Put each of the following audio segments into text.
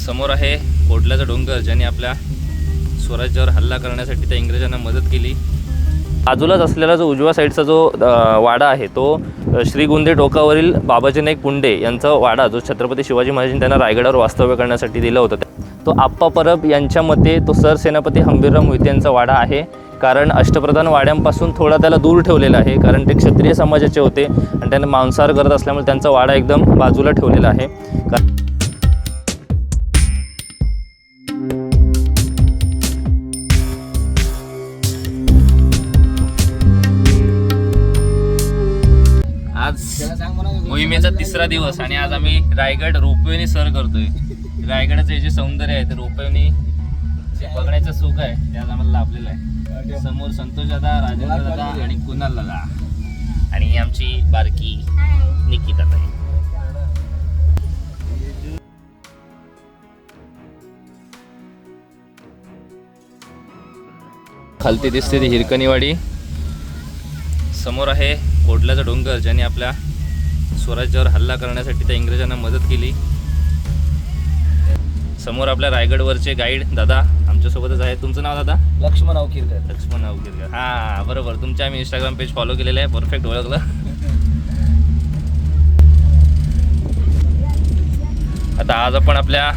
समोर आहे कोडल्याचा डोंगर, ज्याने आपल्या स्वराज्यावर हल्ला करण्यासाठी त्या इंग्रजांना मदत केली। बाजूलाच असलेला जो उजव्या साईडचा जो वाडा आहे तो श्रीगोंदे टोकावरील बाबाजी नाईक पुंडे यांचा वाडा, जो छत्रपती शिवाजी महाराजांनी त्यांना रायगडावर वास्तव्य करण्यासाठी दिला होता, तो आप्पा परब यांच्या मते तो सरसेनापती हंबीरराव मोहिते यांचा वाडा आहे। कारण अष्टप्रधान वाड्यांपासून थोडा त्याला दूर ठेवलेला आहे, कारण ते क्षत्रिय समाजाचे होते आणि त्यांना मांसाहार करत असल्यामुळे त्यांचा वाडा एकदम बाजूला ठेवलेला आहे। मोहिमेचा तिसरा दिवस आणि आज आम्ही रायगड रोपवेने सर करतोय। रायगडाचे जे सौंदर्य आहे ते रोपवेने बघण्याचं सुख आहे ते आज आम्हाला लाभलेलं आहे। समोर संतोष दादा, राजेंद्र दादा आणि कुणाल दादा आणि आमची बारकी निकिता ताई। खालती दिसते ती हिरकणीवाडी, समोर आहे कोडल्याचा डोंगर, ज्याने आपल्या स्वराज्यावर हल्ला करण्यासाठी त्या इंग्रजांना मदत केली। समोर आपल्या रायगडवरचे गाईड दादा आमच्यासोबतच आहे। तुमचं नाव दादा? लक्ष्मण अवकिरकर। लक्ष्मण अवकिरकर, हां बरोबर, तुमच्या आम्ही इंस्टाग्राम पेज फॉलो केलेलं आहे, परफेक्ट ओळखलं। आता आज आपण आपल्या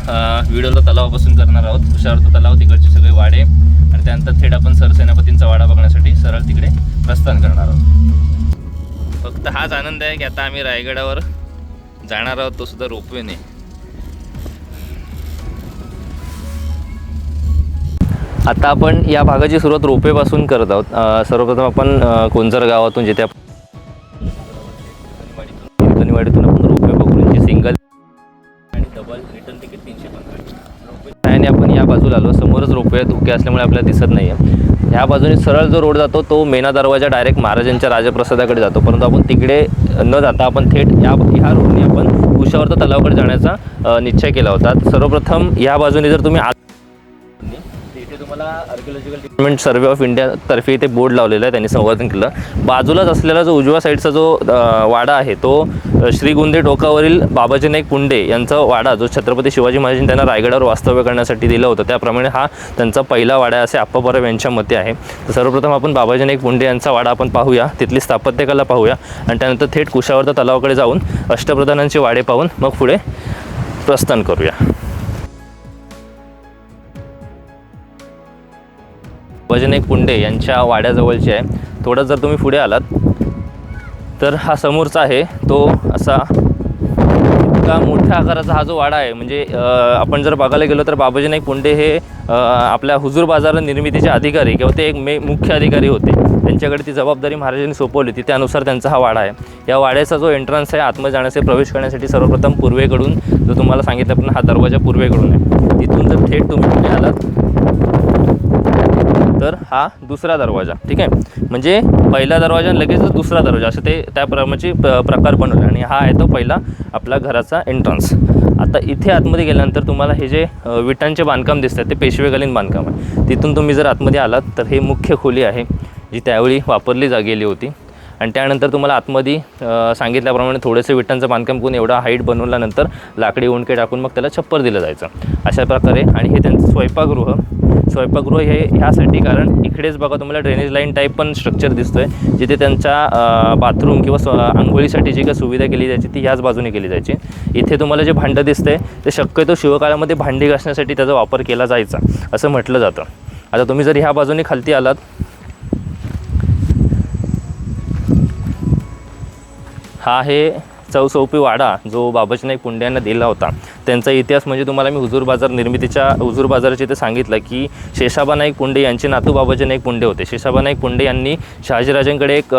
व्हिडिओला तलावापासून करणार आहोत। कुशावर्त तलाव, तिकडचे सगळे वाडे आणि त्यानंतर थेट आपण सरसेनापतींचा वाडा बघण्यासाठी सरळ तिकडे प्रस्थान करणार आहोत। फक्त हाच आनंद आहे की आता आम्ही रायगडावर जाणार आहोत, तो सुद्धा रोपवेने। आता आपण या भागाची सुरुवात रोपवेपासून करत आहोत। सर्वप्रथम आपण कोंजर गावातून जिथे हिरकणीवाडीतून आपण रोपवे पकडून जी सिंगल आणि डबल रिटर्न तिकीट 315 आणि आपण या बाजूला आलो। समोरच रोपवे धोके असल्यामुळे आपल्याला दिसत नाही आहे। ह्या बाजूने सरळ जो रोड जातो तो मेना दरवाजा डायरेक्ट महाराजांच्या राजप्रसादाकडे जातो, परंतु आपण तिकडे न जाता आपण थेट ह्या रोडने आपण कुशावर्त तलावाकडे जाण्याचा निश्चय केला होता। सर्वप्रथम ह्या बाजूने जर तुम्ही इथे तुम्हाला archaeological department survey of India तर्फे इथे बोर्ड लावलेला आहे, त्यांनी संवर्धन केलं। बाजूलाच असलेला जो उजव्या साईडचा जो वाडा आहे तो श्रीगोंदे टोकावरील बाबाजी नाईक पुंडे यांचा वाडा, जो छत्रपती शिवाजी महाराजांनी त्यांना रायगडावर वास्तव्य करण्यासाठी दिलं होतं, त्याप्रमाणे हा त्यांचा पहिला वाडा असे आप्पा परब यांच्या मते आहे। तर सर्वप्रथम आपण बाबाजी नाईक पुंडे यांचा वाडा आपण पाहूया, तिथली स्थापत्यकला पाहूया आणि त्यानंतर थेट कुशावर्त तलावाकडे जाऊन अष्टप्रधानांचे वाडे पाहून मग पुढे प्रस्थान करूया। बाबाजी नाईक पुंडे यांच्या वाड्याजवळचे आहे। थोडं जर तुम्ही पुढे आलात तर हा समोरचा आहे तो असा इतका मोठ्या आकाराचा हा जो वाडा आहे, म्हणजे आपण जर बघायला गेलो तर बाबाजी नाईक पुंडे हे आपल्या हुजूर बाजार निर्मितीचे अधिकारी किंवा ते एक मुख्य अधिकारी होते। त्यांच्याकडे ती जबाबदारी महाराजांनी सोपवली होती, त्यानुसार त्यांचा हा वाडा आहे। या वाड्याचा जो एंट्रन्स आहे आतमध्ये जाण्यासाठी प्रवेश करण्यासाठी सर्वप्रथम पूर्वेकडून, जो तुम्हाला सांगितलं पण हा दरवाजा पूर्वेकडून आहे, तिथून जर थेट तुम्ही पुढे आलात तर हा दुसरा दरवाजा, ठीक आहे, म्हणजे पहिला दरवाजा आणि लगेच दुसरा दरवाजा असं ते त्या प्रमाणे प्रकार बनवले आणि हा आहे तो पहिला आपला घराचा एंट्रन्स। आता इथे आतमध्ये गेल्यानंतर तुम्हाला हे जे विटांचे बांधकाम दिसतात ते पेशवेकालीन बांधकाम आहे। तिथून तुम्ही जर आतमध्ये आलात तर हे मुख्य खोली आहे जी त्यावेळी वापरली गेली होती आणि त्यानंतर तुम्हाला आतमध्ये सांगितल्याप्रमाणे थोडेसे विटांचं बांधकाम करून एवढा हाईट बनवल्यानंतर लाकडी ओंडके टाकून मग त्याला छप्पर दिलं जायचं अशा प्रकारे। आणि हे त्यांचं स्वयंपाकगृह हे ह्यासाठी कारण इकडेच बघा तुम्हाला ड्रेनेज लाईन टाईप पण स्ट्रक्चर दिसतोय, जिथे त्यांच्या बाथरूम किंवा आंघोळीसाठी जी काही सुविधा केली जायची ती ह्याच बाजूने केली जायची। इथे तुम्हाला जे भांडं दिसतंय ते शक्यतो शिवकाळामध्ये भांडी घासण्यासाठी त्याचा वापर केला जायचा असं म्हटलं जातं। आता तुम्ही जर ह्या बाजूने खालती आलात, हा आहे चौसौपी वाडा जो बाबाजी नाईक पुंडे यांना दिला होता। त्यांचा इतिहास म्हणजे तुम्हाला मी हुजूर बाजाराचे ते सांगितलं की शेषाबा नाईक पुंडे यांचे नातू बाबाजी नाईक पुंडे होते। शेषाबा नाईक पुंडे यांनी शहाजीराजांकडे एक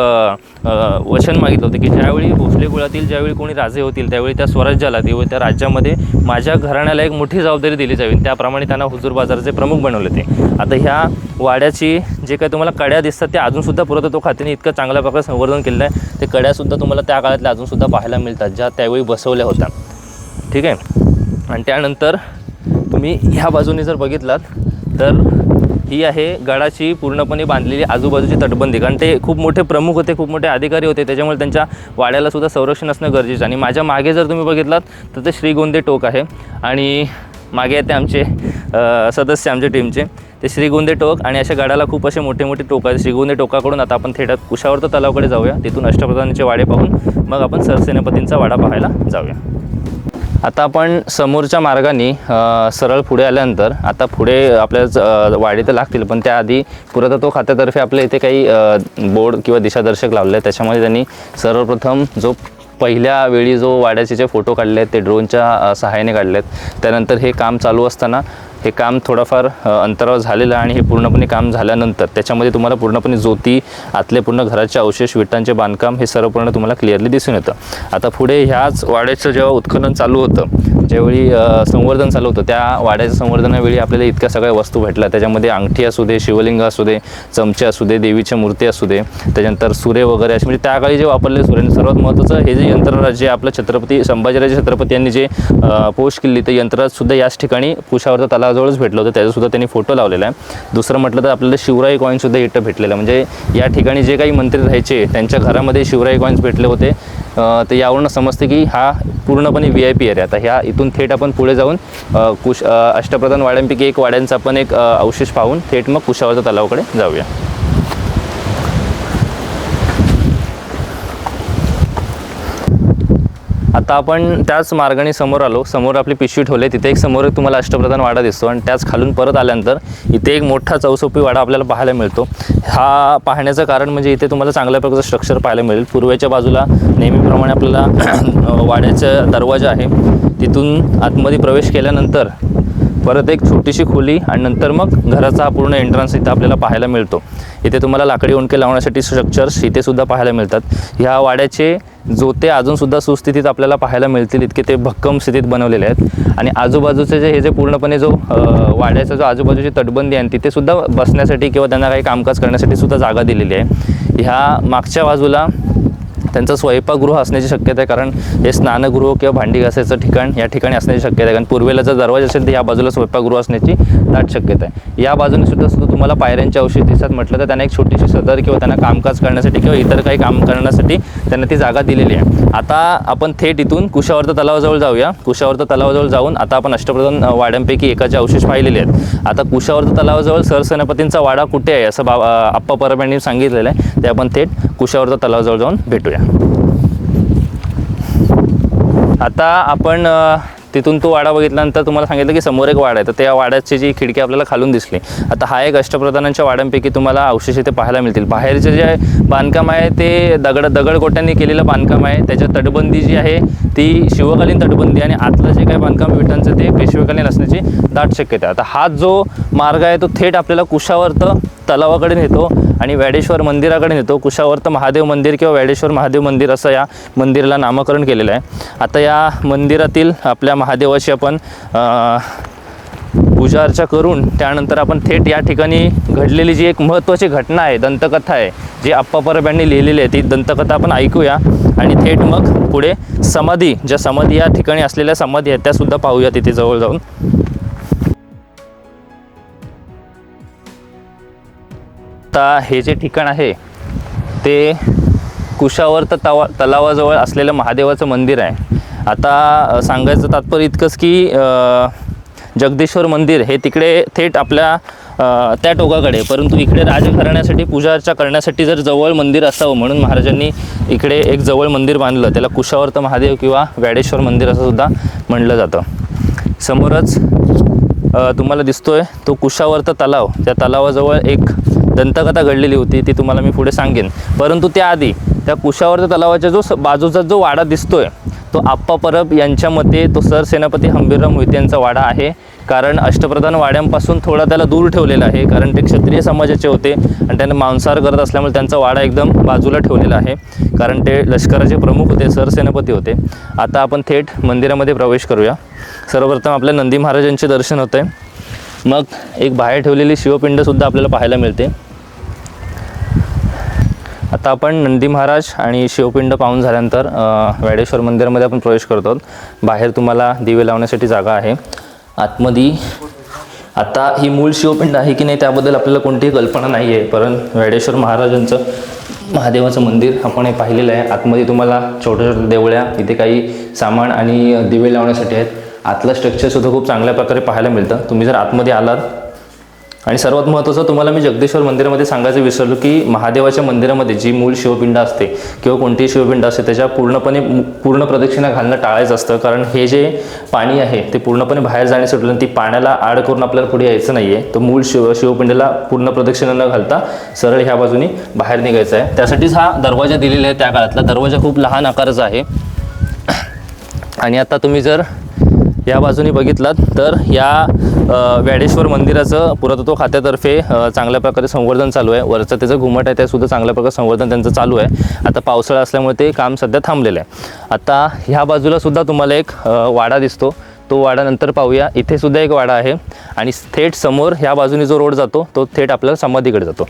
वचन मागितलं होतं की ज्यावेळी भोसले कुळातील ज्यावेळी कोणी राजे होतील त्यावेळी त्या स्वराज्याला किंवा त्या राज्यामध्ये माझ्या घराण्याला एक मोठी जबाबदारी दिली जावी, त्याप्रमाणे त्यांना हुजूर बाजाराचे प्रमुख बनवले ते। आता ह्या वाड्याची जे काही तुम्हाला कड्या दिसतात त्या अजूनसुद्धा पुरातत्व खात्याने इतकं चांगल्या प्रकारे संवर्धन केलेलं आहे। ते कड्यासुद्धा तुम्हाला त्या काळातल्या अजूनसुद्धा पाहायला मिळतात ज्या त्यावेळी बसवल्या होत्या, ठीक आहे। आणि त्यानंतर तुम्ही ह्या बाजूने जर बघितलात तर ही आहे गडाची पूर्णपणे बांधलेली आजूबाजूची तटबंदी, कारण ते खूप मोठे प्रमुख होते, खूप मोठे अधिकारी होते, त्याच्यामुळे त्यांच्या वाड्याला सुद्धा संरक्षण असणं गरजेचं। आणि माझ्या मागे जर तुम्ही बघितलात तर ते श्रीगोंदे टोक आहे आणि मागे आहेत ते आमचे सदस्य आमच्या टीमचे, ते श्रीगोंदे टोक आणि अशा गडाला खूप असे मोठे मोठे टोक आहेत. श्रीगोंदे टोकाकडून आता आपण थेट कुशावर्त तलावाकडे जाऊया. तिथून अष्टप्रधानांचे वाडे पाहून मग आपण सरसेनापतींचा वाडा पाहायला जाऊया. आता आपण समोरच्या मार्गाने सरळ पुढे आल्यानंतर आता पुढे आपल्या वाडी तर लागतील, पण त्याआधी पुरातत्व खात्यातर्फे आपल्या इथे काही बोर्ड किंवा दिशादर्शक लावले आहेत. त्याच्यामध्ये त्यांनी सर्वप्रथम जो पहिल्या वेळी जो वाड्याचे जे फोटो काढले आहेत ते ड्रोनच्या सहाय्याने काढले आहेत. त्यानंतर हे काम चालू असताना हे काम थोडंफार अंतरावर झालेलं आहे आणि हे पूर्णपणे काम झाल्यानंतर त्याच्यामध्ये तुम्हाला पूर्णपणे ज्योती, आतले पूर्ण घराचे अवशेष, विटांचे बांधकाम हे सर्व पूर्ण तुम्हाला क्लिअरली दिसून येतं. आता पुढे ह्याच वाड्याचं जेव्हा उत्खनन चालू होतं, ज्यावेळी संवर्धन चालू होतं, त्या वाड्याच्या संवर्धनावेळी आपल्याला इतक्या सगळ्या वस्तू भेटल्या. त्याच्यामध्ये अंगठी असू दे, शिवलिंग असू दे, चमचे असू दे, देवीच्या मूर्ती असू दे, त्याच्यानंतर सुरे वगैरे असे, म्हणजे त्या काळी जे वापरले सुरे. सर्वात महत्त्वाचं हे जे यंत्रराज जे आपलं छत्रपती संभाजीराजे छत्रपती यांनी जे पोष केली, ते यंत्रराजसुद्धा याच ठिकाणी कुशावर्त तलावाजवळच भेटलं होतं. त्याचासुद्धा त्यांनी फोटो लावलेला आहे. दुसरं म्हटलं तर आपल्याला शिवराई कॉईनसुद्धा इथं भेटलेलं, म्हणजे या ठिकाणी जे काही मंत्री राहायचे त्यांच्या घरामध्ये शिवराई कॉईन्स भेटले होते. तर यावरून समजते की हा पूर्णपणे VIP एरिया. आता ह्या इथून थेट आपण पुढे जाऊन अष्टप्रधान वाड्यांपैकी एक वाड्यांचा आपण एक अवशेष पाहून थेट मग कुशावर्त तलावाकडे जाऊया. आता आपण त्याच मार्गाने समोर आलो. समोर आपली पिशवी ठेवली, तिथे एक समोर तुम्हाला अष्टप्रधान वाडा दिसतो आणि त्याच खालून परत आल्यानंतर इथे एक मोठा चौसोपी वाडा आपल्याला पाहायला मिळतो. हा पाहण्याचं कारण म्हणजे इथे तुम्हाला चांगल्या प्रकारचं स्ट्रक्चर पाहायला मिळेल. पूर्वेच्या बाजूला नेहमीप्रमाणे आपल्याला वाड्याचा दरवाजा आहे. तिथून आतमध्ये प्रवेश केल्यानंतर परत एक छोटीशी खोली आणि नंतर मग घराचा हा पूर्ण एंट्रन्स इथं आपल्याला पाहायला मिळतो. इथे तुम्हाला लाकडी ओंडके लावण्यासाठी स्ट्रक्चर्स इथे सुद्धा पाहायला मिळतात. ह्या वाड्याचे जोते अजूनसुद्धा सुस्थितीत आपल्याला पाहायला मिळतील, इतके ते भक्कम स्थितीत बनवलेले आहेत. आणि आजूबाजूचे जे हे जे पूर्णपणे जो वाड्याचा जो आजूबाजूची तटबंदी आहे तिथे सुद्धा बसण्यासाठी किंवा त्यांना काही कामकाज करण्यासाठी सुद्धा जागा दिलेली आहे. ह्या मागच्या बाजूला त्यांचं स्वयंपाकगृह असण्याची शक्यता आहे, कारण हे स्नानगृह किंवा भांडी घासायचं ठिकाण या ठिकाणी असण्याची शक्यता आहे. कारण पूर्वेला जर दरवाजा असेल तर या बाजूला स्वयंपाकगृह असण्याची दाट शक्यता आहे. या बाजूने सुद्धा तुम्हाला पायऱ्यांच्या अवशेष दिसतात. म्हटलं तर त्यांना एक छोटीशी सदर किंवा त्यांना कामकाज करण्यासाठी किंवा इतर काही काम करण्यासाठी त्यांना ती जागा दिलेली आहे. आता आपण थेट इथून कुशावर्त तलावाजवळ जाऊया. कुशावर्त तलावाजवळ जाऊन आता आपण अष्टप्रधान वाड्यांपैकी एकाचे अवशेष पाहिलेले आहेत. आता कुशावर्त तलावाजवळ सरसेनापतींचा वाडा कुठे आहे असं आप्पा परब यांनी सांगितलेलं आहे. ते आपण थेट कुशावर्त तलावाजवळ जाऊन भेटूया. आता आपण तिथून तो वाडा बघितल्यानंतर तुम्हाला सांगितलं की समोर एक वाडा आहे, तर त्या वाड्याची जी खिडकी आपल्याला खालून दिसली. आता हा एक अष्टप्रधानांच्या वाड्यांपैकी तुम्हाला अवशेष इथे पाहायला मिळतील. बाहेरचे जे बांधकाम आहे ते दगडकोट्यांनी केलेलं बांधकाम आहे. त्याच्या तटबंदी जी आहे ती शिवकालीन तटबंदी आणि आतलं जे काही बांधकाम विटांचं ते पेशवेकालीन असण्याची दाट शक्यता आहे. आता हा जो मार्ग आहे तो थेट आपल्याला कुशावर्त तलावाकडे नेतो आणि वैडेश्वर मंदिराकडे नेतो. कुशावर्त महादेव मंदिर किंवा वैडेश्वर महादेव मंदिर असं या मंदिराला नामकरण केलेलं आहे. आता या मंदिरातील आपल्या महादेवाची आपण पूजा अर्चा करून त्यानंतर आपण थेट या ठिकाणी घडलेली जी एक महत्त्वाची घटना आहे, दंतकथा आहे, जी आप्पा परब यांनी लिहिलेली आहे, ती दंतकथा आपण ऐकूया आणि थेट मग पुढे समाधी, ज्या समाधी या ठिकाणी असलेल्या समाधी आहेत त्यासुद्धा पाहूया तिथे जवळ जाऊन. आता हे जे ठिकाण आहे ते कुशावर्त तलावाजवळ असलेलं महादेवाचं मंदिर आहे. आता सांगायचं तात्पर्य इतकंच की जगदीश्वर मंदिर हे तिकडे थेट आपल्या त्या टोकाकडे, परंतु इकडे राजघराण्यासाठी पूजा अर्चा करण्यासाठी जर जवळ मंदिर असावं म्हणून महाराजांनी इकडे एक जवळ मंदिर बांधलं. त्याला कुशावर्त महादेव किंवा वैडेश्वर मंदिर असं सुद्धा म्हणलं जातं. समोरच तुम्हाला दिसतोय तो कुशावर्त तलाव. त्या तलावाजवळ एक दंतकथा घडलेली होती, ती तुम्हाला मी पुढे सांगेन. परंतु त्याआधी त्या कुशावर्त तलावाच्या बाजूचा जो वाडा दिसतोय तो आप्पा परब यांच्या मते तो सरसेनापती हंबीरराव मोहिते यांचा वाडा आहे. कारण अष्टप्रधान वाड्यांपासून थोडा त्याला दूर ठेवलेला आहे, कारण ते क्षत्रिय समाजाचे होते आणि त्यांना मांसाहार करत असल्यामुळे त्यांचा वाडा एकदम बाजूला ठेवलेला आहे, कारण ते लष्कराचे प्रमुख होते, सरसेनापती होते. आता आपण थेट मंदिरामध्ये प्रवेश करूया. सर्वप्रथम आपल्या नंदी महाराजांचे दर्शन होते, मग एक बाहेर ठेवलेली शिवपिंडसुद्धा आपल्याला पाहायला मिळते. आता आपण नंदी महाराज आणि शिवपिंड पाहून झाल्यानंतर वैडेश्वर मंदिरामध्ये आपण प्रवेश करतो. बाहेर तुम्हाला दिवे लावण्यासाठी जागा आहे. आतमध्ये आता ही मूळ शिवपिंड आहे की नाही त्याबद्दल आपल्याला कोणतीही कल्पना नाही आहे, परंतु वैडेश्वर महाराजांचं महादेवाचं मंदिर आपण हे पाहिलेलं आहे. आतमध्ये तुम्हाला छोट्या छोट्या देवळ्या, इथे काही सामान आणि दिवे लावण्यासाठी आहेत. आतलं स्ट्रक्चरसुद्धा खूप चांगल्या प्रकारे पाहायला मिळतं तुम्ही जर आतमध्ये आलात. आणि सर्वात महत्त्वाचं तुम्हाला मी जगदेश्वर मंदिरामध्ये सांगायचं विसरलो की महादेवाच्या मंदिरामध्ये जी मूळ शिवपिंड असते किंवा कोणतीही शिवपिंड असते त्याच्या पूर्ण प्रदक्षिणा घालणं टाळायचं असतं. कारण हे जे पाणी आहे ते पूर्णपणे बाहेर जाण्यास सुटलं ती पाण्याला आड करून आपल्याला पुढे यायचं नाही आहे. तर मूळ शिवपिंडीला पूर्ण प्रदक्षिणा न घालता सरळ ह्या बाजूने बाहेर निघायचं आहे. त्यासाठीच हा दरवाजा दिलेला आहे. त्या काळातला दरवाजा खूप लहान आकाराचा आहे. आणि आता तुम्ही जर या बाजूने बघितलात तर या व्याडेश्वर मंदिराचं पुरातत्व खात्यातर्फे चांगल्या प्रकारे संवर्धन चालू आहे. वरचं त्याचं घुमट आहे त्यासुद्धा चांगल्या प्रकारे संवर्धन त्यांचं चालू आहे. आता पावसाळा असल्यामुळे ते काम सध्या थांबलेलं आहे. आता ह्या बाजूलासुद्धा तुम्हाला एक वाडा दिसतो. तो वाडा नंतर पाहूया. इथे सुद्धा एक वाडा आहे आणि थेट समोर ह्या बाजूने जो रोड जातो तो थेट आपल्याला समाधीकडे जातो.